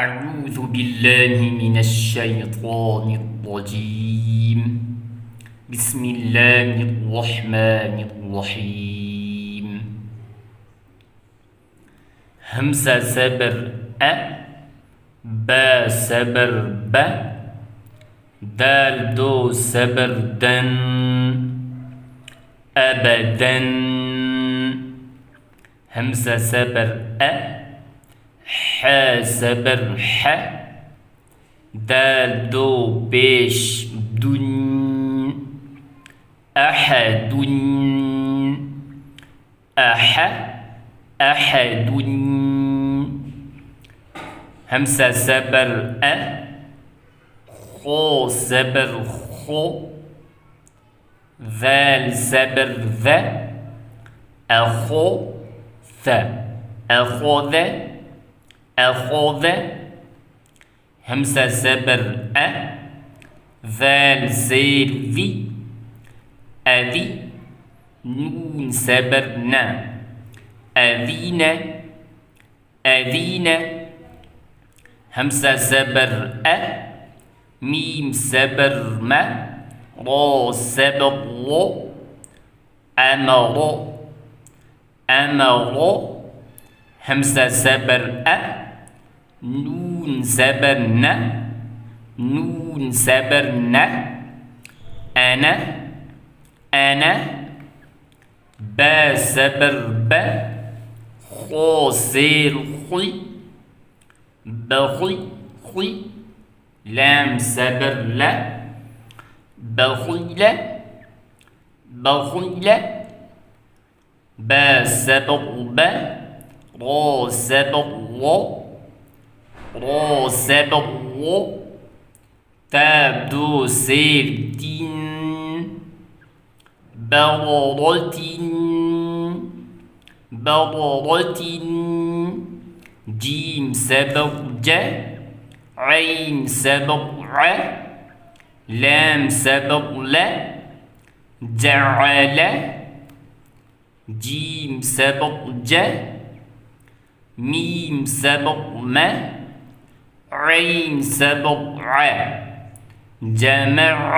أعوذ بالله من الشيطان الرجيم. بسم الله الرحمن الرحيم. همزة زبر أ، با زبر ب، دال دو زبر دن، أبدا. همزة زبر أ، ح زبر ح، دال دو بيش دن، أحد، أح أحد. همزة زبر أ، خو زبر خو، ذال زبر ذا، أخو ث، أخذ أخذ. همزة زبر أ، ذال زير ذي، أذي، نون زبر نا، أذين أذين. همزة زبر أ، ميم زبر ما، را زبر رو، أمر أمر. همزة زبر أ، نون زبر ن، نون زبر ن، أنا أنا. با زبر ب، خو زير خي، بخي خي. لام زبر لا، بخيل بخيل. با زبر ب، را زبر رو، را زبر رو. تاب دو زير دين، بررة بررة. جيم زبر ج، عين زبر ع، لام زبر لا، جعل. جيم زبر ج، ميم زبر ما، عين زبر ع، جمع.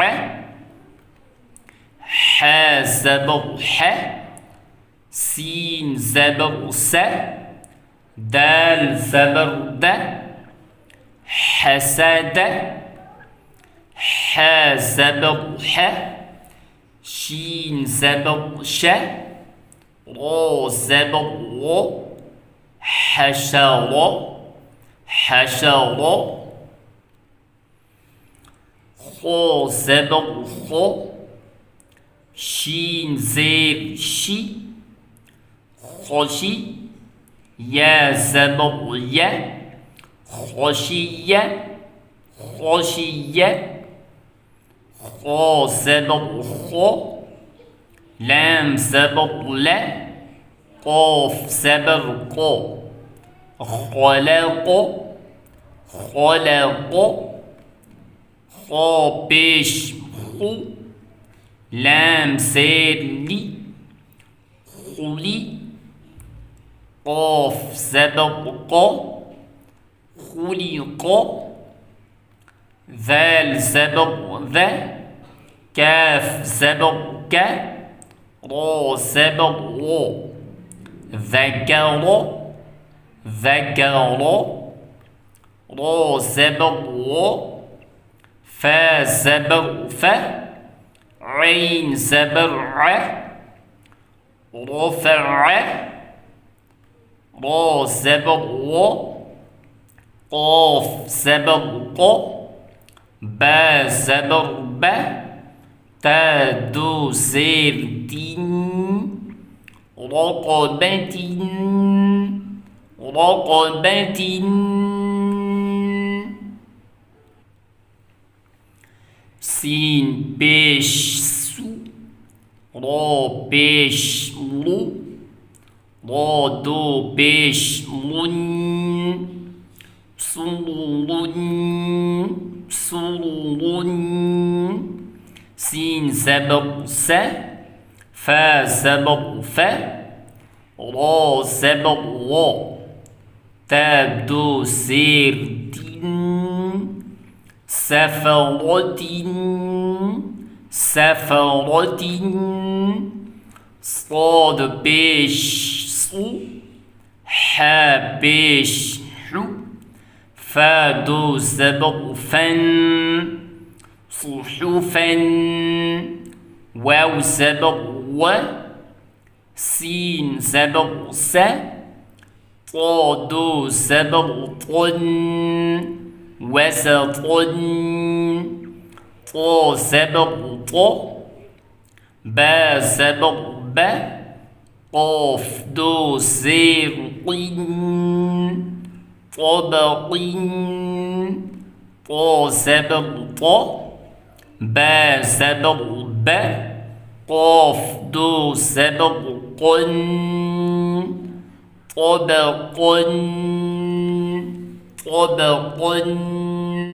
ح زبر ح، سين زبر س، دال زبر د، حسد. ح زبر ح، شين زبر ش، را زبر رو، حشر حشر. خو زبر خو، شين زير شي، خوشي. يا زبر يا، خوشية خوشية. خو زبر خو، لام زبر لا، قاف زبر قو، خلق خلق. خا بيش خو، لام زير لي، خلي. قاف زبر قا، خلق. ذال زبر ذا، كاف زبر كا، را زبر رو، ذكر ذكر. را زبر رو، فا زبر فا، عين زبر ع، رفع. را زبر رو، قاف زبر قا، با زبر با، تا دو زير دين، رقبة رقبة. سين بيش سو، را بيش لو، را دو بيش لن، سرون سرون. سين زبر س، فا زبر فا، را زبر را، تاء سرد سفرة سفرة صاد بش حبش فاد زبر فن صحفا واو زبر و سين زبر س طاد زبر طن وسط طا زبر طا با زبر با قاف دو زير طبق طا زبر طا با زبر با قاف دو زبر قن طبق طبق